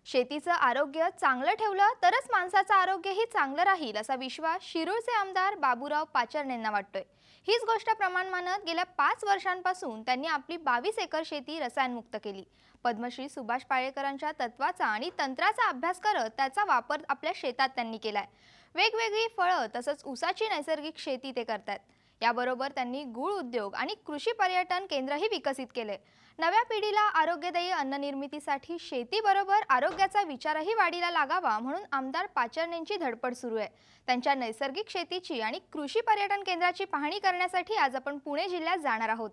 शेतीचं आरोग्य चांगलं ठेवलं तरच माणसाचं आरोग्यही चांगलं राहील असा विश्वास शिरूरचे आमदार बाबूराव पाचरनेंना वाटतोय। हीच गोष्ट प्रमाण मानत गेल्या 5 वर्षांपासून त्यांनी आपली 22 एकर शेती रसायनमुक्त केली। पद्मश्री सुभाष पाळेकरांच्या तत्वाचा आणि तंत्राचा अभ्यास करत त्याचा वापर आपल्या शेतात त्यांनी केलाय। वेगवेगळी फळं तसंच ऊसाची नैसर्गिक शेती ते करतात। याबरोबर त्यांनी गूळ उद्योग आणि कृषी पर्यटन केंद्रही विकसित केले। नव्या पिढीला आरोग्यदायी अन्न निर्मितीसाठी शेतीबरोबर आरोग्याचा विचारही वाढीला लागावा म्हणून आमदार पाचरनेंची धडपड सुरू आहे। त्यांच्या नैसर्गिक शेतीची आणि कृषी पर्यटन केंद्राची पाहणी करण्यासाठी आज आपण पुणे जिल्ह्यात जाणार आहोत।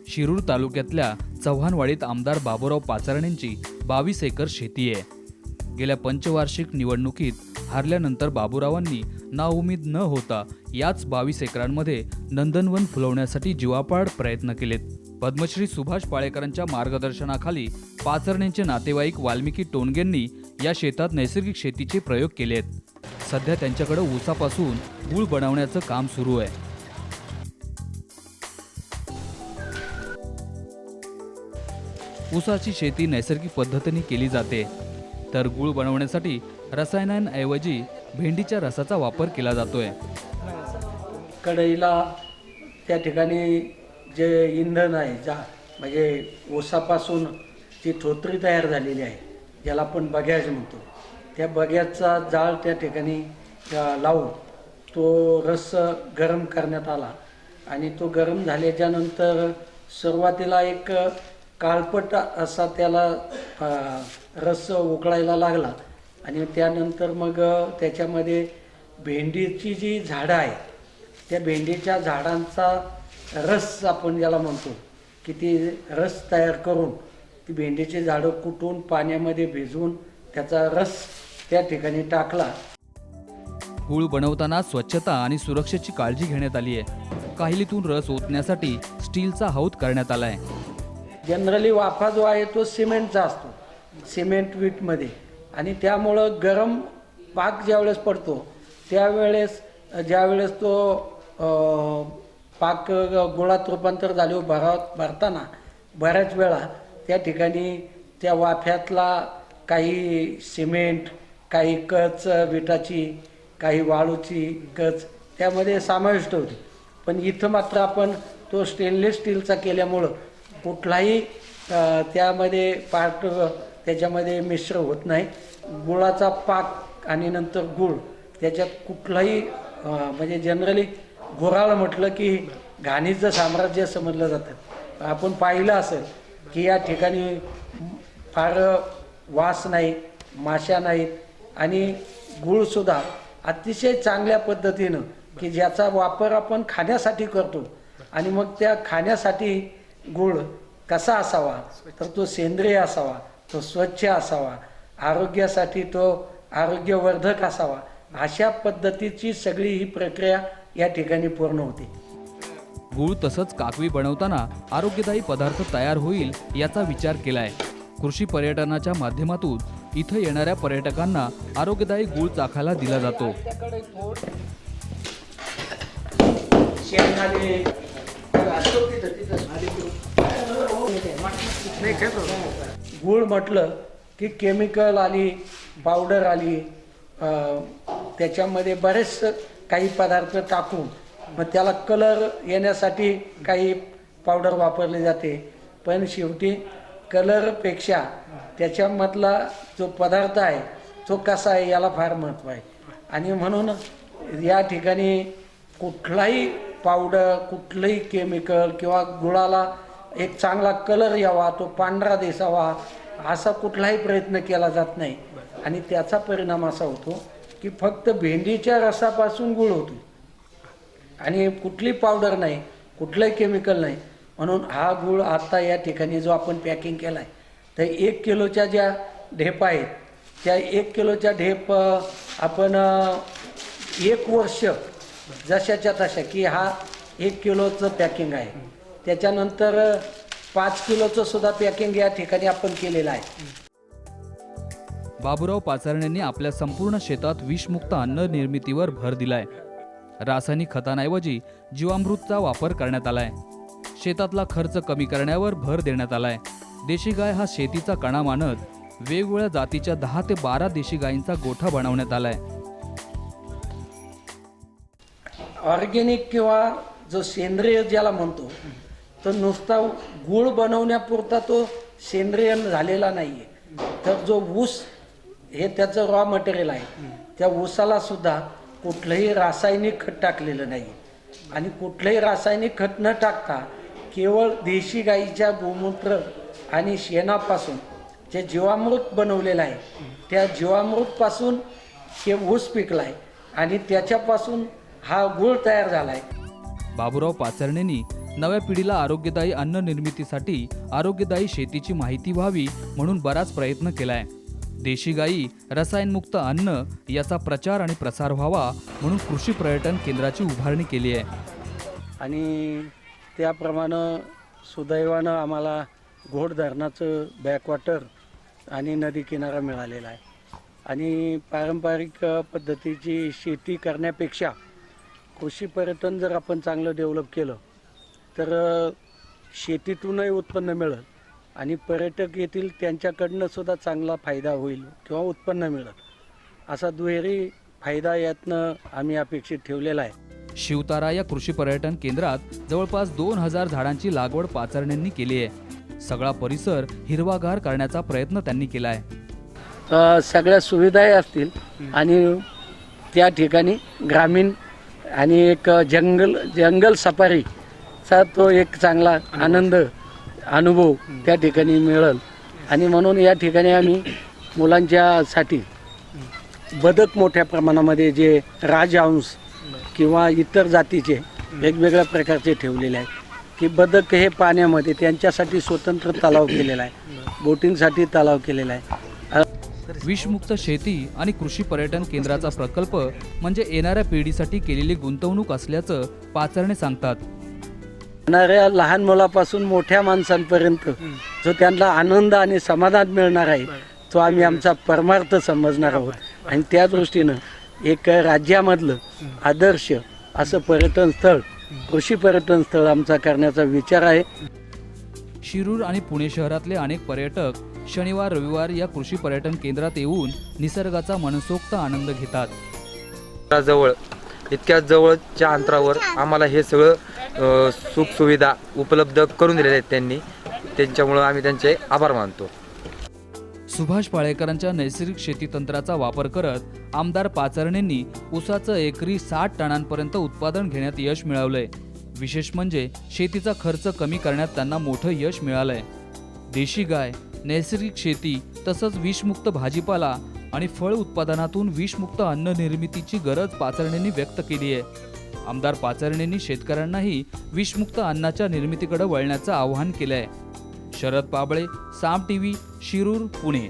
शिरूर तालुक्यातल्या चव्हाणवाडीत आमदार बाबूराव पाचरनेंची 22 एकर शेती आहे। गेल्या पंचवार्षिक निवडणुकीत हारल्यानंतर बाबूरावांनी नाउमेद न होता याच 22 एकरांमध्ये नंदनवन फुलवण्यासाठी जीवापाड प्रयत्न केलेत। पद्मश्री सुभाष पाळेकरांच्या मार्गदर्शनाखाली पाचरनेंचे नातेवाईक वाल्मिकी टोनगेंनी या शेतात नैसर्गिक शेतीचे प्रयोग केले आहेत। सध्या त्यांच्याकडे ऊसापासून गूळ बनवण्याचं काम सुरू आहे। ऊसाची शेती नैसर्गिक पद्धतीने केली जाते, तर गूळ बनवण्यासाठी रसायनांऐवजी भेंडीच्या रसाचा वापर केला जातोय। कढईला त्या ठिकाणी जे इंधन आहे म्हणजे ऊसापासून जी ठोत्री तयार झालेली आहे, ज्याला आपण बग्याज म्हणतो, त्या बग्याचा जाळ त्या ठिकाणी लावून तो रस गरम करण्यात आला आणि तो गरम झाल्याच्यानंतर सुरुवातीला एक काळपट असा त्याला रस उकळायला लागला आणि त्यानंतर मग त्याच्यामध्ये भेंडीची जी झाडं आहे त्या भेंडीच्या झाडांचा रस आपण ज्याला म्हणतो की ती रस तयार करून ती भेंडीची झाडं कुटून पाण्यामध्ये भिजवून त्याचा रस त्या ठिकाणी टाकला। गूळ बनवताना स्वच्छता आणि सुरक्षेची काळजी घेण्यात आली आहे। काहिलीतून रस ओतण्यासाठी स्टीलचा हौद करण्यात आलाय। जनरली वाफा जो आहे तो सिमेंटचा असतो, सिमेंट वीटमध्ये, आणि त्यामुळं गरम पाक ज्यावेळेस पडतो त्यावेळेस ज्यावेळेस तो पाक गुळात रूपांतर झाले भरताना बऱ्याच वेळा त्या ठिकाणी त्या वाफ्यातला काही सिमेंट, काही कच विटाची, काही वाळूची कच त्यामध्ये समाविष्ट होते। पण इथं मात्र आपण तो स्टेनलेस स्टीलचा केल्यामुळं कुठलाही त्यामध्ये पार्ट त्याच्यामध्ये मिश्र होत नाही। गुळाचा पाक आणि नंतर गूळ त्याच्यात कुठलाही म्हणजे जनरली गुराळ म्हटलं की घाणीचं साम्राज्य समजलं जातं। आपण पाहिलं असेल की या ठिकाणी फार वास नाही, माशा नाहीत आणि गूळसुद्धा अतिशय चांगल्या पद्धतीनं की ज्याचा वापर आपण खाण्यासाठी करतो आणि मग त्या खाण्यासाठी गूळ कसा असावा तर तो सेंद्रिय असावा, तो स्वच्छ असावा, आरोग्यासाठी तो आरोग्यवर्धक असावा, अशा पद्धतीची सगळी ही प्रक्रिया या ठिकाणी पूर्ण होते। गूळ तसंच काकवी बनवताना आरोग्यदायी पदार्थ तयार होईल याचा विचार केलाय। कृषी पर्यटनाच्या माध्यमातून इथं येणाऱ्या पर्यटकांना आरोग्यदायी गूळ चाखायला दिला जातो। गूळ म्हटलं की केमिकल आली, पावडर आली, त्याच्यामध्ये बरेच काही पदार्थ टाकून मग त्याला कलर येण्यासाठी काही पावडर वापरली जाते। पण शेवटी कलरपेक्षा त्याच्यामधला जो पदार्थ आहे तो कसा आहे याला फार महत्त्व आहे। आणि म्हणून या ठिकाणी कुठलाही पावडर, कुठलंही केमिकल किंवा गुळाला एक चांगला कलर यावा, तो पांढरा दिसावा असा कुठलाही प्रयत्न केला जात नाही। आणि त्याचा परिणाम असा होतो की फक्त भेंडीच्या रसापासून गूळ होतो आणि कुठली पावडर नाही, कुठलंही केमिकल नाही। म्हणून हा गूळ आता या ठिकाणी जो आपण पॅकिंग केला आहे तर 1 किलोच्या ज्या ढेप आहेत त्या 1 किलोच्या ढेप आपण 1 वर्ष जशाच्या तशा की हा 1 किलोचं पॅकिंग आहे, त्याच्यानंतर 5 किलोचं सुद्धा पॅकिंग या ठिकाणी आपण केलेलं आहे। बाबूराव पाचरनेंनी आपल्या संपूर्ण शेतात विषमुक्त अन्न निर्मितीवर भर दिलाय। रासायनिक खतांऐवजी जीवामृतचा वापर करण्यात आलाय। शेतातला खर्च कमी करण्यावर भर देण्यात आलाय। देशी गाय हा शेतीचा कणा मानत वेगवेगळ्या जातीच्या 10 ते 12 देशी गायींचा गोठा बनवण्यात आलाय. ऑर्गेनिक किंवा जो सेंद्रिय ज्याला म्हणतो तो नुसता गूळ बनवण्यापुरता तो सेंद्रिय झालेला नाही आहे. तर जो ऊस हे त्याचं रॉ मटेरियल आहे, त्या ऊसाला सुद्धा कुठलंही रासायनिक खत टाकलेलं नाही आणि कुठलंही रासायनिक खत न टाकता केवळ देशी गाईच्या गोमूत्र आणि शेणापासून जे जीवामृत बनवलेलं आहे, त्या जीवामृतपासून हे ऊस पिकला आहे आणि त्याच्यापासून हा गूळ तयार झाला आहे. बाबूराव पाचरणेंनी नव्या पिढीला आरोग्यदायी अन्न निर्मितीसाठी आरोग्यदायी शेतीची माहिती व्हावी म्हणून बराच प्रयत्न केलाय. देशी गायी, रसायनमुक्त अन्न याचा प्रचार आणि प्रसार व्हावा म्हणून कृषी पर्यटन केंद्राची उभारणी केली आहे. आणि त्याप्रमाणे सुदैवानं आम्हाला घोड धरणाचं बॅकवॉटर आणि नदी किनारा मिळालेला आहे. आणि पारंपरिक पद्धतीची शेती करण्यापेक्षा कृषी पर्यटन जर आपण चांगलं डेव्हलप केलं तर शेतीतूनही उत्पन्न मिळेल आणि पर्यटक येतील त्यांच्याकडनं सुद्धा चांगला फायदा होईल किंवा उत्पन्न मिळेल, असा दुहेरी फायदा यातनं आम्ही अपेक्षित ठेवलेला आहे. शिवतारा या कृषी पर्यटन केंद्रात जवळपास 2000 झाडांची लागवड पाचरणेंनी केली आहे. सगळा परिसर हिरवागार करण्याचा प्रयत्न त्यांनी केला आहे. सगळ्या सुविधाही असतील आणि त्या ठिकाणी ग्रामीण आणि एक जंगल सफारीचा तो एक चांगला अनुभव त्या ठिकाणी मिळेल. आणि म्हणून या ठिकाणी आम्ही मुलांच्यासाठी बदक मोठ्या प्रमाणामध्ये जे राजहंस किंवा इतर जातीचे वेगवेगळ्या प्रकारचे ठेवलेले आहेत की बदक हे पाण्यामध्ये त्यांच्यासाठी स्वतंत्र तलाव केलेला आहे, बोटिंगसाठी तलाव केलेला आहे. विषमुक्त शेती आणि कृषी पर्यटन केंद्राचा प्रकल्प म्हणजे येणाऱ्या पिढीसाठी केलेली गुंतवणूक असल्याचं पाचरणे सांगतात. येणाऱ्या लहान मुलापासून मोठ्या माणसांपर्यंत जो त्यांना आनंद आणि समाधान मिळणार आहे तो आम्ही आमचा परमार्थ समजणार आहोत. आणि त्या दृष्टीनं एक राज्यामधलं आदर्श असं पर्यटन स्थळ, कृषी पर्यटन स्थळ आमचा करण्याचा विचार आहे. शिरूर आणि पुणे शहरातले अनेक पर्यटक शनिवार रविवार या कृषी पर्यटन केंद्रात येऊन निसर्गाचा मनसोक्त आनंद घेतात. जवळ इतक्या जवळच्या अंतरावर आम्हाला हे सगळं सुखसुविधा उपलब्ध करून दिलेल्या आहेत त्यांनी. त्यांच्यामुळं आम्ही त्यांचे आभार मानतो. सुभाष पाळेकरांच्या नैसर्गिक शेती तंत्राचा वापर करत आमदार पाचरणेंनी ऊसाचं एकरी 60 टनांपर्यंत उत्पादन घेण्यात यश मिळवलंय. विशेष म्हणजे शेतीचा खर्च कमी करण्यात त्यांना मोठं यश मिळालंय. देशी गाय, नैसर्गिक शेती तसंच विषमुक्त भाजीपाला आणि फळ उत्पादनातून विषमुक्त अन्न निर्मितीची गरज पाचरणेंनी व्यक्त केली आहे. आमदार पाचरणेंनी शेतकऱ्यांनाही विषमुक्त अन्नाच्या निर्मितीकडे वळण्याचं आवाहन केलंय. शरद पाबळे, साम टीव्ही, शिरूर, पुणे.